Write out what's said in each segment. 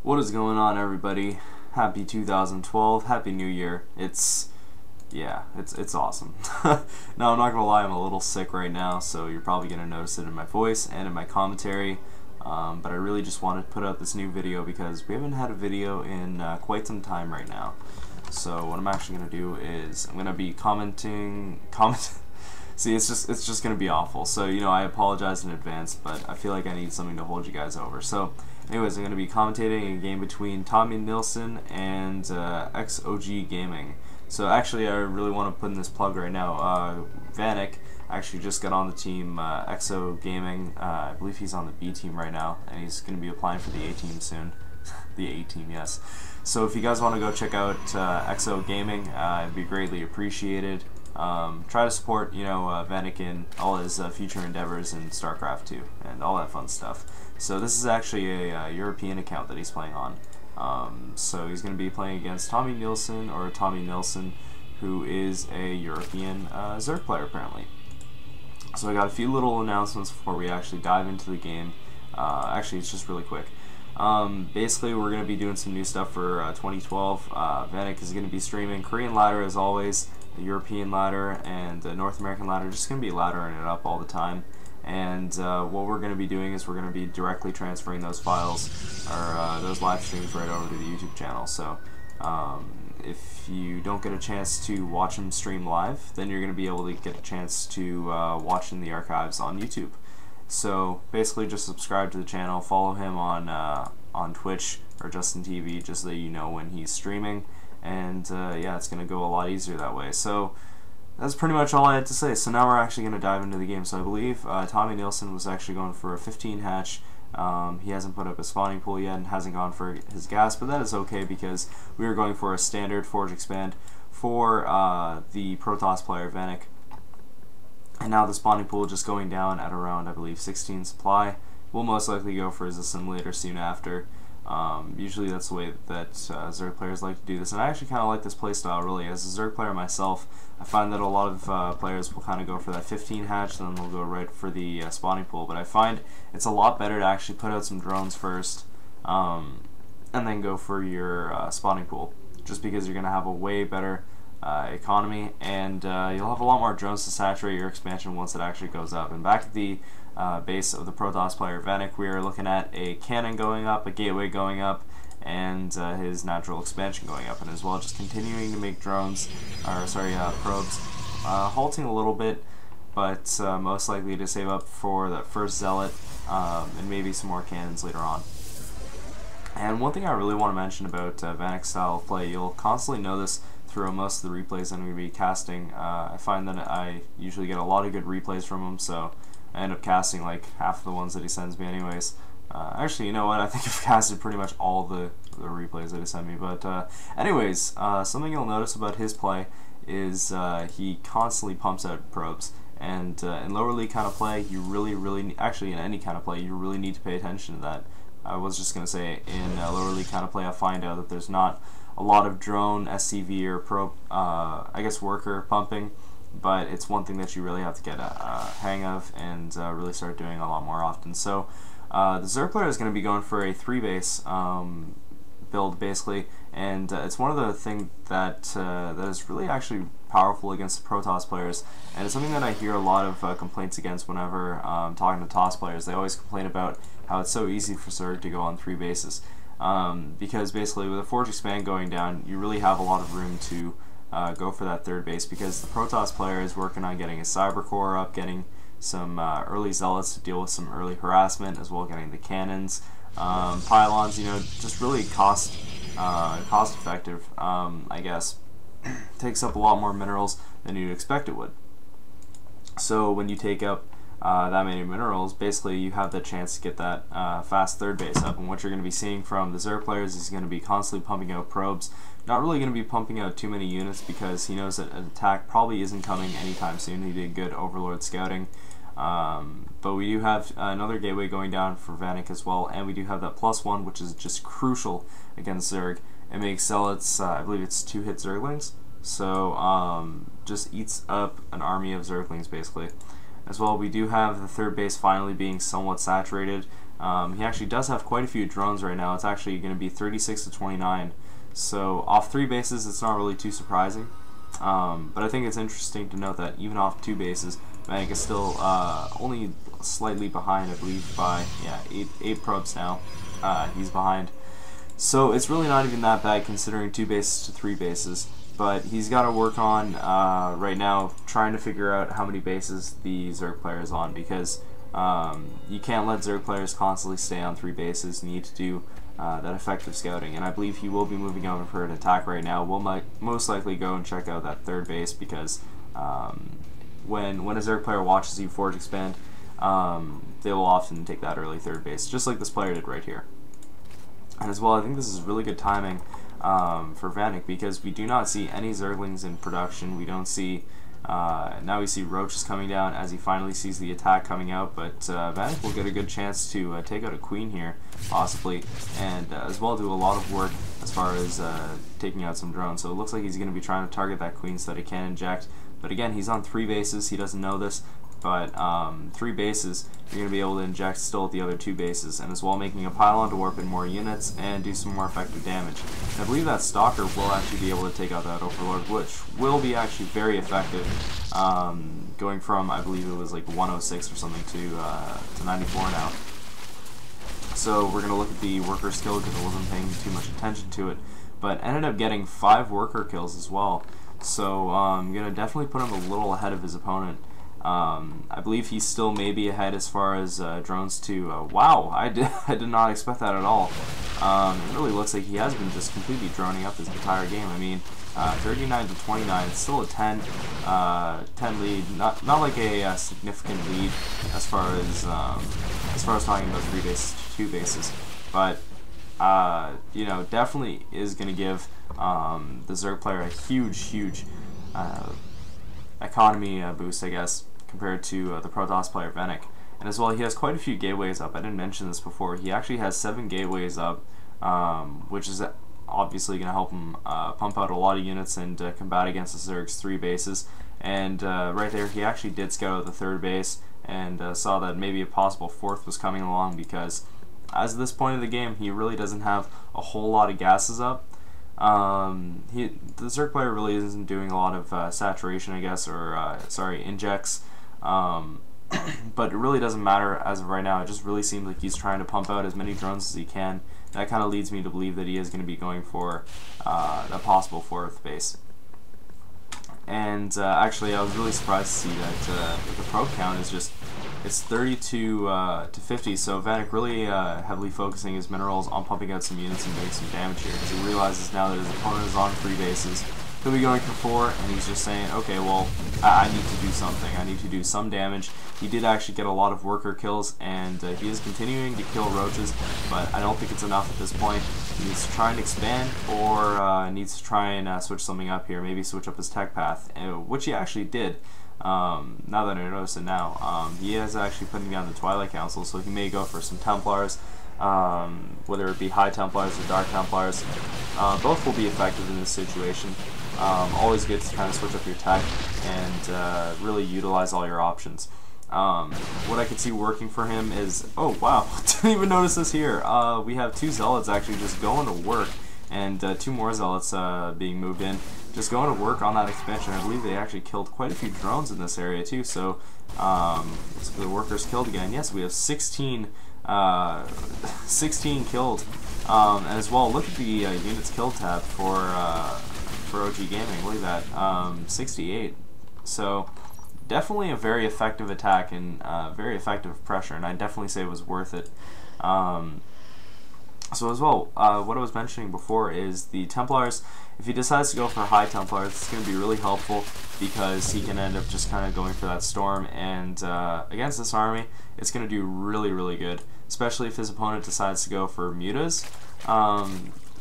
What is going on, everybody? Happy 2012, Happy New Year. It's awesome. Now, I'm not gonna lie, I'm a little sick right now, so you're probably gonna notice it in my voice and in my commentary. But I really just wanted to put out this new video because we haven't had a video in quite some time right now. So what I'm actually gonna do is I'm gonna be commenting. See, it's just gonna be awful. So I apologize in advance, but I feel like I need something to hold you guys over. So, anyways, I'm gonna be commentating a game between Tommy Nilsson and XOG Gaming. So actually, I really want to put in this plug right now. Vanek actually just got on the team XO Gaming. I believe he's on the B team right now, and he's gonna be applying for the A team soon. The A team, yes. So if you guys want to go check out XO Gaming, it'd be greatly appreciated. Try to support, Vanek in all his future endeavors in StarCraft 2 and all that fun stuff. So this is actually a European account that he's playing on. So he's going to be playing against Tommy Nilsson, or Tommy Nilsson, who is a European Zerg player apparently. So I got a few little announcements before we actually dive into the game. Actually, it's just really quick. Basically, we're going to be doing some new stuff for 2012. Vanek is going to be streaming Korean ladder as always, the European ladder, and the North American ladder. Just going to be laddering it up all the time. And what we're going to be doing is we're going to be directly transferring those files, or those live streams, right over to the YouTube channel. So if you don't get a chance to watch them stream live, then you're going to be able to get a chance to watch in the archives on YouTube. So basically, just subscribe to the channel, follow him on Twitch or Justin TV, just so that you know when he's streaming. And yeah, it's going to go a lot easier that way. So that's pretty much all I had to say. So now we're actually going to dive into the game. So I believe Tommy Nilsson was actually going for a 15 hatch. He hasn't put up a spawning pool yet and hasn't gone for his gas, but that is okay because we were going for a standard Forge Expand for the Protoss player Vanek. And now the spawning pool just going down at around, I believe, 16 supply. We'll most likely go for his assimilator soon after. Usually that's the way that Zerg players like to do this, and I actually kind of like this playstyle really. As a Zerg player myself, I find that a lot of players will kind of go for that 15 hatch, then they'll go right for the spawning pool, but I find it's a lot better to actually put out some drones first, and then go for your spawning pool, just because you're going to have a way better economy, and you'll have a lot more drones to saturate your expansion once it actually goes up. And back at the base of the Protoss player Vanek, we are looking at a cannon going up, a gateway going up, and his natural expansion going up, and as well just continuing to make drones, or sorry, probes, halting a little bit, but most likely to save up for that first zealot, and maybe some more cannons later on. And one thing I really want to mention about Vanek's style of play, you'll constantly know this through most of the replays I'm going to be casting. I find that I usually get a lot of good replays from him, so I end up casting like half of the ones that he sends me anyways. Actually, you know what, I think I've casted pretty much all the replays that he sent me, but anyways, something you'll notice about his play is he constantly pumps out probes, and in lower league kind of play, you really, actually in any kind of play, you really need to pay attention to that. I was just going to say, in lower league kind of play, I find out that there's not a lot of drone, SCV, or probe, I guess worker pumping, but it's one thing that you really have to get a hang of and really start doing a lot more often. So the Zerg player is going to be going for a 3-base build basically, and it's one of the things that that is really actually powerful against the Protoss players, and it's something that I hear a lot of complaints against whenever talking to TOS players. They always complain about how it's so easy for Zerg to go on 3 bases, because basically with a Forge Expand going down, you really have a lot of room to go for that 3rd base, because the Protoss player is working on getting his Cyber Core up, getting some early Zealots to deal with some early harassment, as well getting the cannons, pylons, just really cost effective, I guess. Takes up a lot more minerals than you'd expect it would. So when you take up that many minerals, basically you have the chance to get that fast 3rd base up, and what you're going to be seeing from the Zerg players is going to be constantly pumping out probes. Not really going to be pumping out too many units because he knows that an attack probably isn't coming anytime soon. He did good Overlord scouting. But we do have another gateway going down for Vanek as well, and we do have that +1, which is just crucial against Zerg. It makes Zealots, I believe it's 2-hit Zerglings, so just eats up an army of Zerglings basically. As well, we do have the 3rd base finally being somewhat saturated. He actually does have quite a few drones right now. It's actually going to be 36 to 29. So off 3 bases, it's not really too surprising. But I think it's interesting to note that even off 2 bases, Vanek is still only slightly behind, I believe, by eight probes now. He's behind. So it's really not even that bad considering 2 bases to 3 bases. But he's got to work on right now trying to figure out how many bases the Zerg player is on, because you can't let Zerg players constantly stay on 3 bases. You need to do that effective scouting, and I believe he will be moving over for an attack right now. We'll most likely go and check out that 3rd base, because when a Zerg player watches you forge expand, they will often take that early 3rd base, just like this player did right here. And as well, I think this is really good timing for Vanek, because we do not see any Zerglings in production. We don't see now we see roaches coming down as he finally sees the attack coming out, but Vanek will get a good chance to take out a queen here, possibly, and as well do a lot of work as far as taking out some drones. So it looks like he's going to be trying to target that queen so that he can inject. But again, he's on 3 bases. He doesn't know this, but 3 bases, you're going to be able to inject still at the other 2 bases, and as well making a pylon to warp in more units and do some more effective damage. And I believe that Stalker will actually be able to take out that Overlord, which will be actually very effective, going from, I believe it was like 106 or something to 94 now. So we're going to look at the worker skill because I wasn't paying too much attention to it, but ended up getting 5 worker kills as well. So I'm going to definitely put him a little ahead of his opponent. I believe he's still maybe ahead as far as drones too. Wow, I did not expect that at all. It really looks like he has been just completely droning up his entire game. I mean, 39 to 29, it's still a 10 lead. Not like a significant lead as far as talking about 3 bases to 2 bases, but you know, definitely is going to give the Zerg player a huge economy boost, I guess, compared to the Protoss player Vanek. And as well, he has quite a few gateways up. I didn't mention this before. He actually has 7 gateways up, which is obviously going to help him pump out a lot of units and combat against the Zerg's 3 bases. And right there, he actually did scout out the 3rd base and saw that maybe a possible 4th was coming along, because as of this point of the game, he really doesn't have a whole lot of gases up. The Zerg player really isn't doing a lot of saturation, I guess, or sorry, injects, but it really doesn't matter as of right now. It just really seems like he's trying to pump out as many drones as he can. That kind of leads me to believe that he is going to be going for a possible 4th base. And actually, I was really surprised to see that the probe count is just, it's 32 to 50, so Vanek really heavily focusing his minerals on pumping out some units and doing some damage here, because he realizes now that his opponent is on 3 bases. He'll be going for 4, and he's just saying, okay, well, I need to do something. I need to do some damage. He did actually get a lot of worker kills, and he is continuing to kill roaches, but I don't think it's enough at this point. He needs to try and expand, or needs to try and switch something up here, maybe switch up his tech path, which he actually did. Now that I notice it now, he is actually putting down the Twilight Council, so he may go for some Templars, whether it be High Templars or Dark Templars. Both will be effective in this situation. Always good to kind of switch up your tech and really utilize all your options. What I could see working for him is, oh wow, didn't even notice this here. We have 2 Zealots actually just going to work, and 2 more Zealots being moved in, just going to work on that expansion. I believe they actually killed quite a few drones in this area too, so the workers killed again. Yes, we have 16 killed, and as well, look at the units killed tab for OG Gaming. Look at that, 68. So definitely a very effective attack and very effective pressure, and I definitely say it was worth it. So as well, what I was mentioning before is the Templars. If he decides to go for High Templars, it's going to be really helpful, because he can end up just kind of going for that Storm, and against this army, it's going to do really good, especially if his opponent decides to go for Mutas.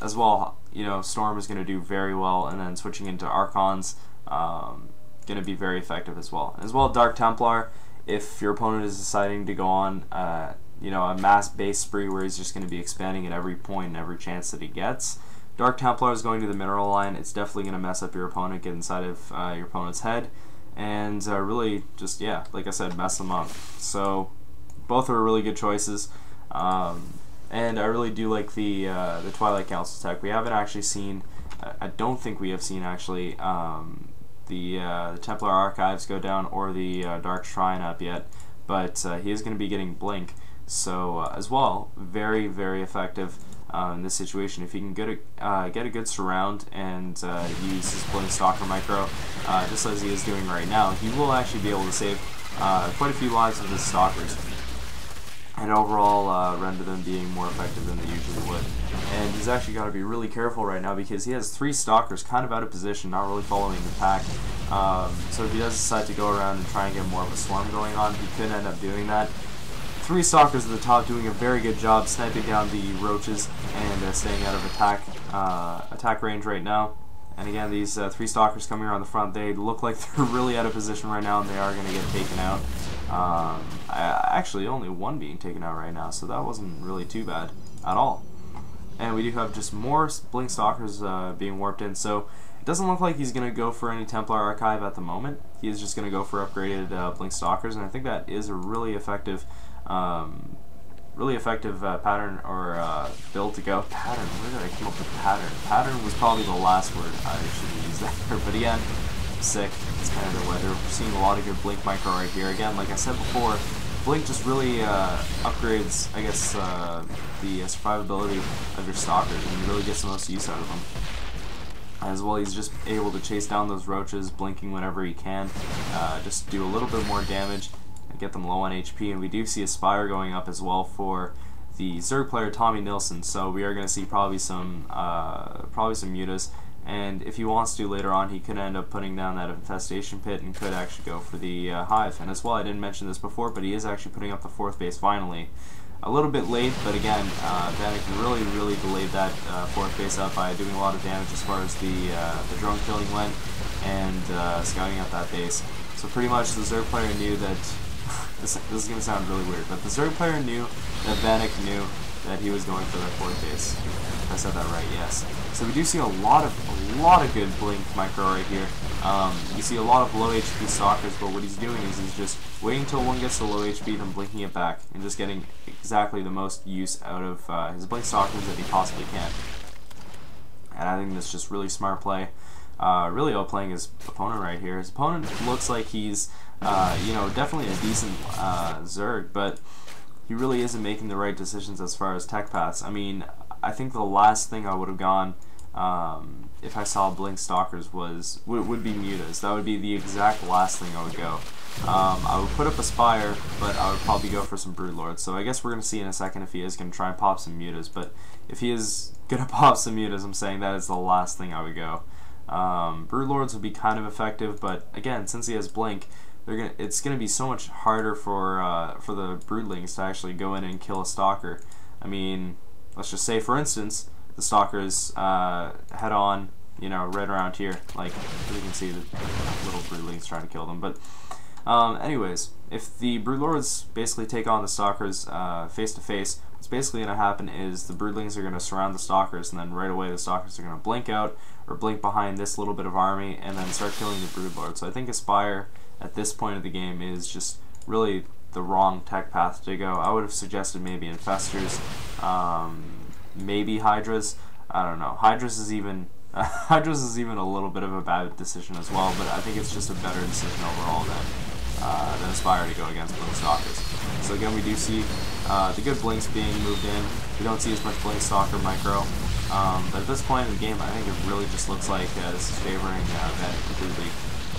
As well, you know, Storm is going to do very well, and then switching into Archons, going to be very effective as well. As well, Dark Templar, if your opponent is deciding to go on you know, a mass base spree where he's just going to be expanding at every point and every chance that he gets, Dark Templar is going to the mineral line. It's definitely going to mess up your opponent, get inside of your opponent's head, and really just, yeah, like I said, mess them up. So both are really good choices. And I really do like the Twilight Council tech. We haven't actually seen, I don't think we have seen actually the Templar Archives go down or the Dark Shrine up yet, but he is going to be getting Blink, so as well, very, very effective in this situation. If he can get a good surround and use his Blink Stalker Micro, just as he is doing right now, he will actually be able to save quite a few lives of his Stalkers, and overall render them being more effective than they usually would. And he's actually got to be really careful right now because he has 3 Stalkers kind of out of position, not really following the pack. So if he does decide to go around and try and get more of a swarm going on, he could end up doing that. 3 Stalkers at the top doing a very good job sniping down the roaches and staying out of attack range right now. And again, these 3 Stalkers coming around the front, they look like they're really out of position right now, and they are going to get taken out. Actually, only 1 being taken out right now, so that wasn't really too bad at all. And we do have just more Blink Stalkers being warped in, so it doesn't look like he's going to go for any Templar Archive at the moment. He is just going to go for upgraded Blink Stalkers, and I think that is a really effective pattern or build to go. Pattern, where did I come up with pattern? Pattern was probably the last word I should have used there, but again, sick. It's kind of the weather. We're seeing a lot of good Blink Micro right here. Again, like I said before, Blink just really upgrades, I guess, the survivability of your Stalkers, and you really get the most use out of them. As well, he's just able to chase down those roaches, blinking whenever he can, just do a little bit more damage, and get them low on HP. And we do see a Spire going up as well for the Zerg player Tommy Nilsson, so we are going to see probably some mutas. And if he wants to later on, he could end up putting down that infestation pit and could actually go for the hive. And as well, I didn't mention this before, but he is actually putting up the 4th base finally. A little bit late, but again, Vanek really delayed that 4th base up by doing a lot of damage as far as the drone killing went and scouting out that base. So pretty much the Zerg player knew that, this is going to sound really weird, but the Zerg player knew that Vanek knew that he was going for that 4th base. If I said that right, yes. So we do see a lot of good Blink Micro right here. You see a lot of low HP Stalkers, but what he's doing is he's just waiting until one gets to low HP, then blinking it back, and just getting exactly the most use out of his Blink Stalkers that he possibly can. And I think that's just really smart play. Really outplaying his opponent right here. His opponent looks like he's, you know, definitely a decent Zerg, but he really isn't making the right decisions as far as tech paths. I mean, I think the last thing I would have gone if I saw Blink Stalkers would be mutas. That would be the exact last thing I would go. I would put up a Spire, but I would probably go for some Broodlords. So I guess we're going to see in a second if he is going to try and pop some mutas. But if he is going to pop some mutas, I'm saying that is the last thing I would go. Broodlords would be kind of effective, but again, since he has Blink, it's going to be so much harder for the Broodlings to actually go in and kill a Stalker. I mean, let's just say, for instance, the Stalkers head on, you know, right around here. Like, as you can see, the little Broodlings trying to kill them. But anyways, if the Broodlords basically take on the Stalkers face to face, what's basically going to happen is the Broodlings are going to surround the Stalkers, and then right away the Stalkers are going to blink out or blink behind this little bit of army and then start killing the Broodlord. So I think Aspire at this point of the game is just really the wrong tech path to go. I would have suggested maybe Infestors, maybe Hydras. I don't know. Hydras is even a little bit of a bad decision as well, but I think it's just a better decision overall than Aspire to go against Blink Stalkers. So again, we do see the good Blinks being moved in. We don't see as much Blink Stalker Micro, but at this point in the game, I think it really just looks like this is favoring Vanek completely.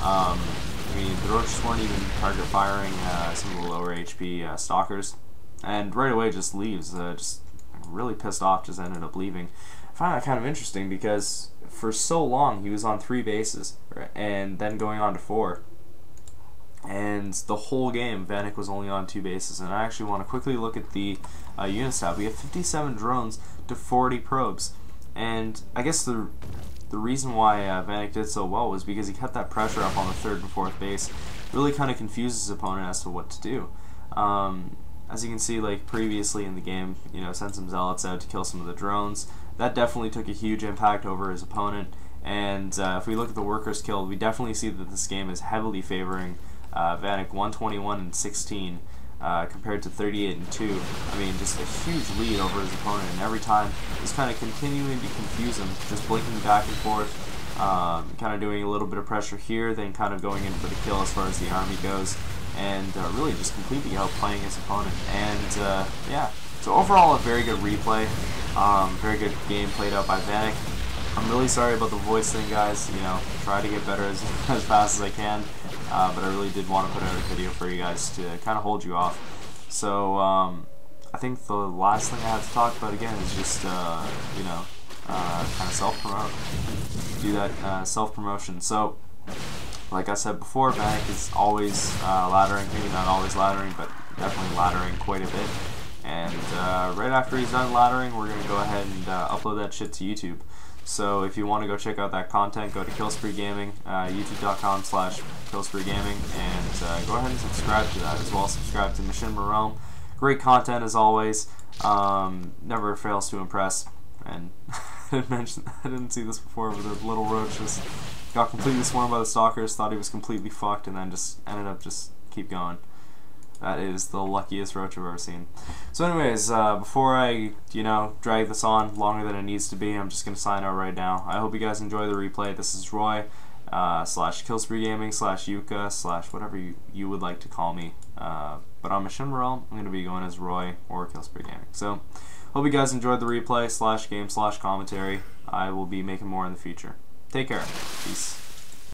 I mean, the Roaches weren't even target firing some of the lower HP Stalkers, and right away just leaves, just really pissed off, just ended up leaving. I find that kind of interesting because for so long he was on 3 bases, right, and then going on to 4. And the whole game, Vanek was only on 2 bases. And I actually want to quickly look at the unit stat. We have 57 drones to 40 probes. And I guess the reason why Vanek did so well was because he kept that pressure up on the 3rd and 4th base. Really kind of confused his opponent as to what to do. As you can see, like previously in the game, you know, sent some zealots out to kill some of the drones. That definitely took a huge impact over his opponent. And if we look at the workers killed, we definitely see that this game is heavily favoring Vanek, 121 and 16 compared to 38-2. I mean, just a huge lead over his opponent, and every time just kind of continuing to confuse him, just blinking back and forth, kind of doing a little bit of pressure here, then kind of going in for the kill as far as the army goes, and really just completely outplaying his opponent. And yeah, so overall a very good replay, very good game played out by Vanek. I'm really sorry about the voice thing, guys. You know, try to get better as fast as I can. But I really did want to put out a video for you guys to kind of hold you off. So I think the last thing I have to talk about again is just you know, kind of self-promote. Do that self-promotion. So like I said before, Vanek is always laddering, maybe not always laddering, but definitely laddering quite a bit. And right after he's done laddering, we're gonna go ahead and upload that shit to YouTube. So if you want to go check out that content, go to Killspree Gaming, youtube.com/Killspree Gaming, and go ahead and subscribe to that as well. Subscribe to Machinima Realm. Great content as always. Never fails to impress. And I didn't see this before, but the little roach just got completely swarmed by the stalkers. Thought he was completely fucked, and then just ended up just keep going. That is the luckiest roach I've ever seen. So anyways, before I, you know, drag this on longer than it needs to be, I'm just going to sign out right now. I hope you guys enjoy the replay. This is Roy, /Killspree Gaming, /Yuka, whatever you would like to call me. But on Machinima Realm, I'm going to be going as Roy or Killspree Gaming. So, hope you guys enjoyed the replay, /game, /commentary. I will be making more in the future. Take care. Peace.